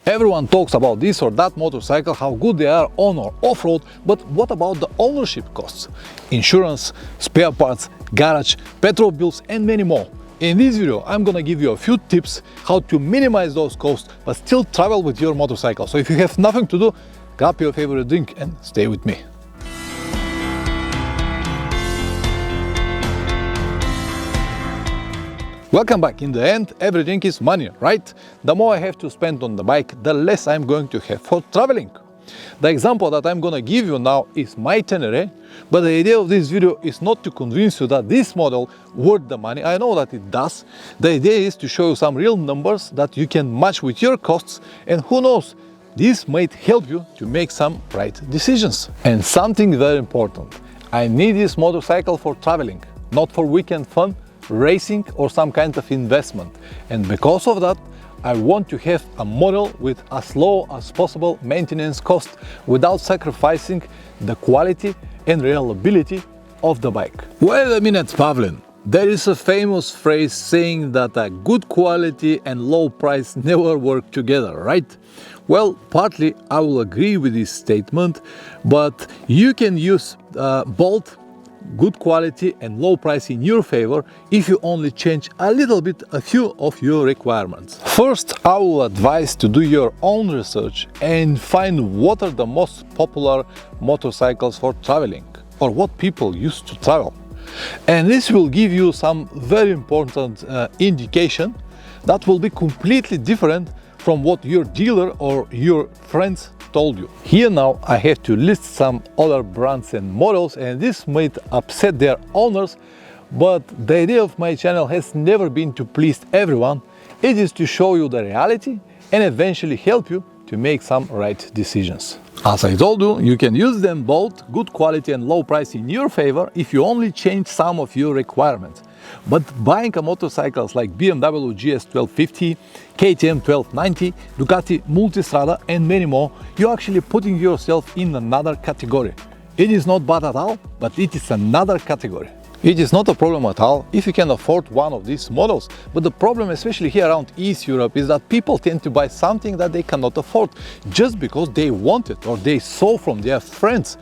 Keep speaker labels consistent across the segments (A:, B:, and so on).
A: Everyone talks about this or that motorcycle, how good they are on or off-road, but what about the ownership costs? Insurance, spare parts, garage, petrol bills and many more. In this video, I'm gonna give you a few tips how to minimize those costs but still travel with your motorcycle. So if you have nothing to do, grab your favorite drink and stay with me. Welcome back. In the end, everything is money, right? The more I have to spend on the bike, the less I'm going to have for traveling. The example that I'm gonna give you now is my Tenere, but the idea of this video is not to convince you that this model worth the money. I know that it does. The idea is to show you some real numbers that you can match with your costs, and who knows, this might help you to make some right decisions. And something very important, I need this motorcycle for traveling, not for weekend fun, racing or some kind of investment. And because of that, I want to have a model with as low as possible maintenance cost without sacrificing the quality and reliability of the bike. Wait a minute, Pavlin. There is a famous phrase saying that a good quality and low price never work together, right? Well, partly I will agree with this statement, but you can use both good quality and low price in your favor if you only change a little bit a few of your requirements. First, I will advise to do your own research and find what are the most popular motorcycles for traveling or what people used to travel. And this will give you some very important indication that will be completely different from what your dealer or your friends told you. Here now I have to list some other brands and models, and this might upset their owners, but the idea of my channel has never been to please everyone. It is to show you the reality and eventually help you to make some right decisions. As I told you, you can use them both, good quality and low price, in your favor if you only change some of your requirements. But buying a motorcycles like BMW GS 1250, KTM 1290, Ducati Multistrada and many more, you're actually putting yourself in another category. It is not bad at all, but it is another category. It is not a problem at all if you can afford one of these models, but the problem, especially here around East Europe, is that people tend to buy something that they cannot afford just because they want it or they saw from their friends.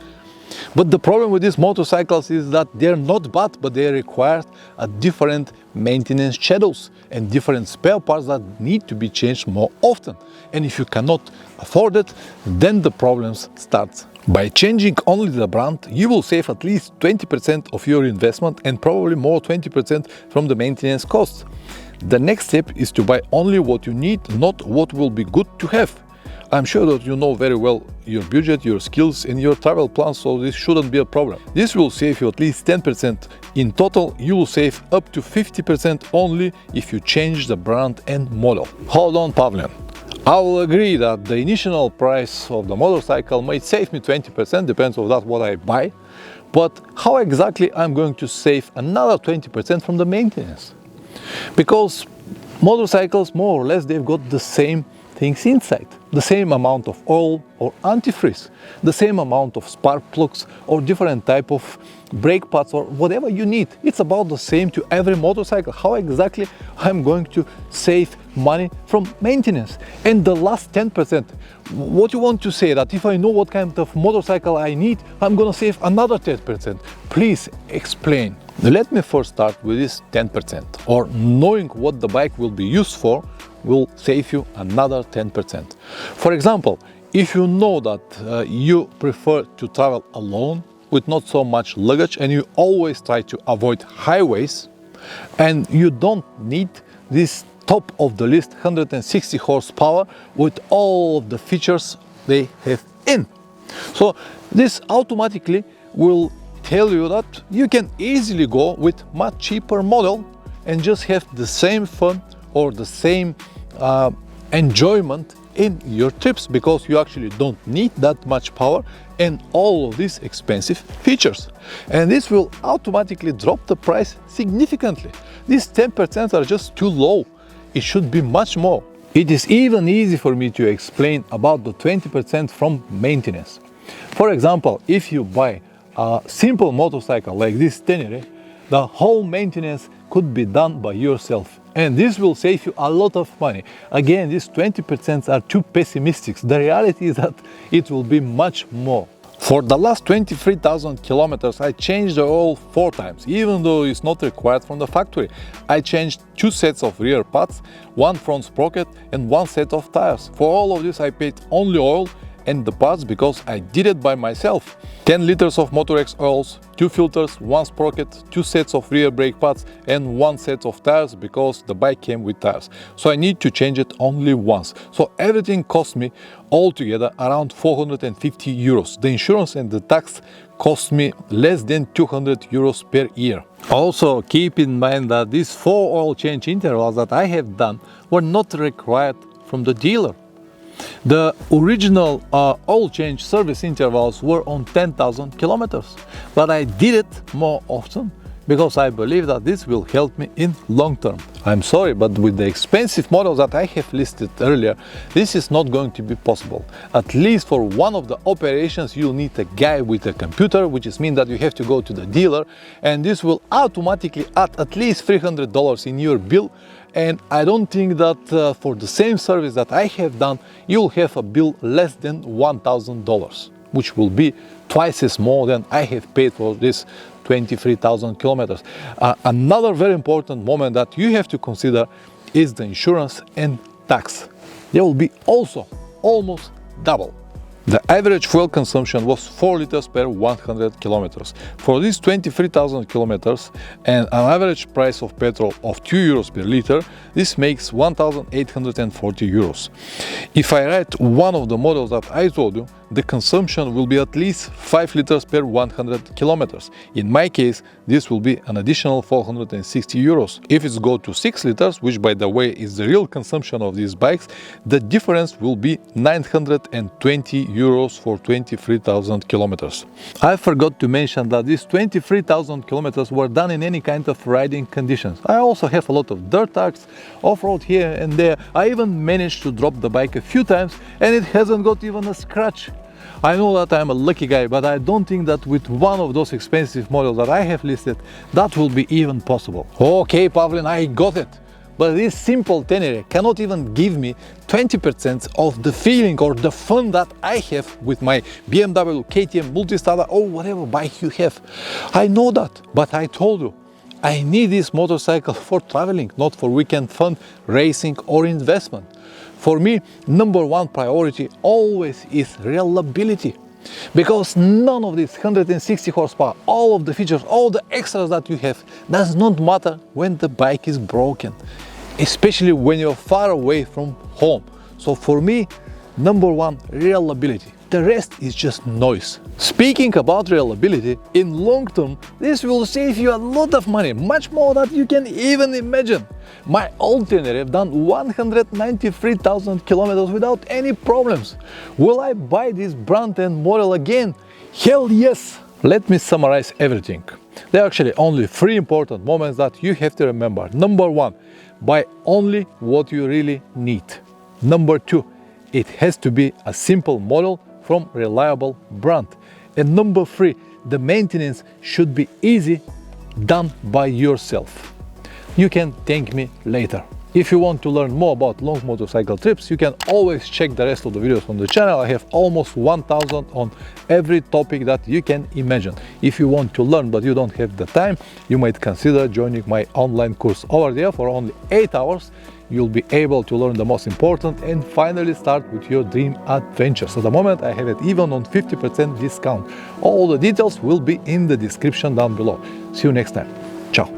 A: But the problem with these motorcycles is that they're not bad, but they require a different maintenance schedules and different spare parts that need to be changed more often. And if you cannot afford it, then the problems start. By changing only the brand, you will save at least 20% of your investment and probably more 20% from the maintenance costs. The next step is to buy only what you need, not what will be good to have. I'm sure that you know very well your budget, your skills and your travel plans, so this shouldn't be a problem. This will save you at least 10%. In total, you will save up to 50% only if you change the brand and model. Hold on, Pavlian. I will agree that the initial price of the motorcycle might save me 20%, depends on that what I buy. But how exactly I'm going to save another 20% from the maintenance? Because motorcycles, more or less, they've got the same things inside. The same amount of oil or antifreeze, the same amount of spark plugs or different type of brake pads or whatever you need. It's about the same to every motorcycle. How exactly I'm going to save money from maintenance? And the last 10%, what you want to say that if I know what kind of motorcycle I need, I'm gonna save another 10%. Please explain. Let me first start with this 10%, or knowing what the bike will be used for will save you another 10%. For example, if you know that you prefer to travel alone with not so much luggage and you always try to avoid highways, and you don't need this top of the list 160 horsepower with all of the features they have in. So this automatically will tell you that you can easily go with much cheaper model and just have the same fun or the same enjoyment in your trips, because you actually don't need that much power and all of these expensive features. And this will automatically drop the price significantly. These 10% are just too low. It should be much more. It is even easy for me to explain about the 20% from maintenance. For example, if you buy a simple motorcycle like this Tenere, the whole maintenance could be done by yourself. And this will save you a lot of money. Again, these 20% are too pessimistic. The reality is that it will be much more. For the last 23,000 kilometers, I changed the oil 4 times, even though it's not required from the factory. I changed 2 sets of rear pads, 1 front sprocket and 1 set of tires. For all of this I paid only oil and the parts because I did it by myself. 10 liters of Motorex oils, 2 filters, 1 sprocket, 2 sets of rear brake pads and 1 set of tires because the bike came with tires. So I need to change it only once. So everything cost me altogether around 450 euros. The insurance and the tax cost me less than 200 euros per year. Also keep in mind that these 4 oil change intervals that I have done were not required from the dealer. The original oil change service intervals were on 10,000 kilometers, but I did it more often because I believe that this will help me in long term. I'm sorry, but with the expensive models that I have listed earlier, this is not going to be possible. At least for one of the operations you'll need a guy with a computer, which is mean that you have to go to the dealer, and this will automatically add at least $300 in your bill. And I don't think that for the same service that I have done, you'll have a bill less than $1,000, which will be twice as more than I have paid for this 23,000 kilometers. Another very important moment that you have to consider is the insurance and tax. They will be also almost double. The average fuel consumption was 4 liters per 100 kilometers. For these 23,000 kilometers and an average price of petrol of 2 euros per liter, this makes 1,840 euros. If I ride one of the models that I told you, the consumption will be at least 5 liters per 100 kilometers. In my case, this will be an additional 460 euros. If it's go to 6 liters, which by the way is the real consumption of these bikes, the difference will be 920 euros for 23,000 kilometers. I forgot to mention that these 23,000 kilometers were done in any kind of riding conditions. I also have a lot of dirt tracks, off-road here and there. I even managed to drop the bike a few times and it hasn't got even a scratch. I know that I'm a lucky guy, but I don't think that with one of those expensive models that I have listed, that will be even possible. Okay, Pavlin, I got it. But this simple Tenere cannot even give me 20% of the feeling or the fun that I have with my BMW, KTM, Multistrada or whatever bike you have. I know that, but I told you, I need this motorcycle for traveling, not for weekend fun, racing or investment. For me, number one priority always is reliability. Because none of this 160 horsepower, all of the features, all the extras that you have does not matter when the bike is broken. Especially when you're far away from home. So for me, number one, reliability. The rest is just noise. Speaking about reliability, in long term, this will save you a lot of money, much more than you can even imagine. My old Tenere have done 193,000 kilometers without any problems. Will I buy this brand and model again? Hell yes! Let me summarize everything. There are actually only 3 important moments that you have to remember. Number 1, buy only what you really need. Number 2, it has to be a simple model from reliable brand. And number 3, the maintenance should be easy, done by yourself. You can thank me later. If you want to learn more about long motorcycle trips, you can always check the rest of the videos on the channel. I have almost 1000 on every topic that you can imagine. If you want to learn but you don't have the time, you might consider joining my online course over there. For only 8 hours, you'll be able to learn the most important and finally start with your dream adventures. At the moment, I have it even on 50% discount. All the details will be in the description down below. See you next time. Ciao.